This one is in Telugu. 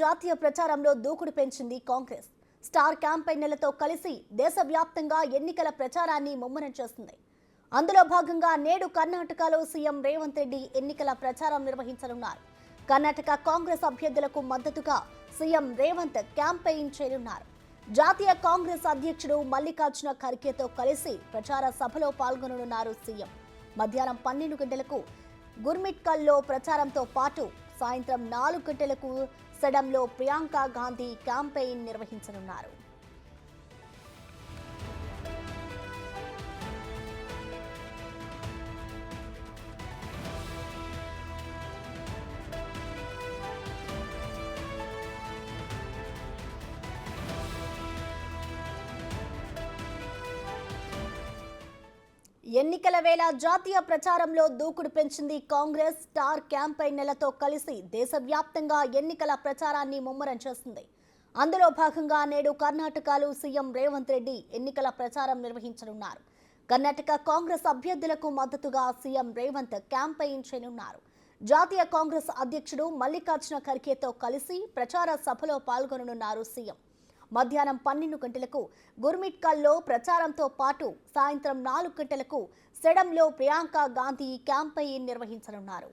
జాతీయ ప్రచారంలో దూకుడు పెంచింది కాంగ్రెస్. స్టార్ క్యాంపెయిన్లతో కలిసి దేశవ్యాప్తంగా ఎన్నికల ప్రచారాన్ని ముమ్మరం చేస్తుంది. అందులో భాగంగా నేడు కర్ణాటకలో సీఎం రేవంత్ రెడ్డి ఎన్నికల ప్రచారం నిర్వహించనున్నారు. కర్ణాటక కాంగ్రెస్ అభ్యర్థులకు మద్దతుగా సీఎం రేవంత్ క్యాంపెయిన్ చేయనున్నారు. జాతీయ కాంగ్రెస్ అధ్యక్షుడు మల్లికార్జున ఖర్గేతో కలిసి ప్రచార సభలో పాల్గొననున్నారు సీఎం. మధ్యాహ్నం 12 గంటలకు గుర్మిట్కల్లో ప్రచారంతో పాటు సాయంత్రం 4 గంటలకు సెడంలో ప్రియాంక గాంధీ క్యాంపెయిన్ నిర్వహించనున్నారు. ఎన్నికల వేళ జాతీయ ప్రచారంలో దూకుడు పెంచింది కాంగ్రెస్. స్టార్ క్యాంపెయిన్లతో కలిసి దేశవ్యాప్తంగా ఎన్నికల ప్రచారాన్ని ముమ్మరం చేస్తుంది. అందులో భాగంగా నేడు కర్ణాటకలో సీఎం రేవంత్ రెడ్డి ఎన్నికల ప్రచారం నిర్వహించనున్నారు. కర్ణాటక కాంగ్రెస్ అభ్యర్థులకు మద్దతుగా సీఎం రేవంత్ క్యాంపెయిన్ చేయనున్నారు. జాతీయ కాంగ్రెస్ అధ్యక్షుడు మల్లికార్జున ఖర్గేతో కలిసి ప్రచార సభలో పాల్గొననున్నారు సీఎం. మధ్యాహ్నం 12 గంటలకు గుర్మిట్కల్లో ప్రచారంతో పాటు సాయంత్రం 4 గంటలకు సెడంలో ప్రియాంక గాంధీ క్యాంపెయిన్ నిర్వహించనున్నారు.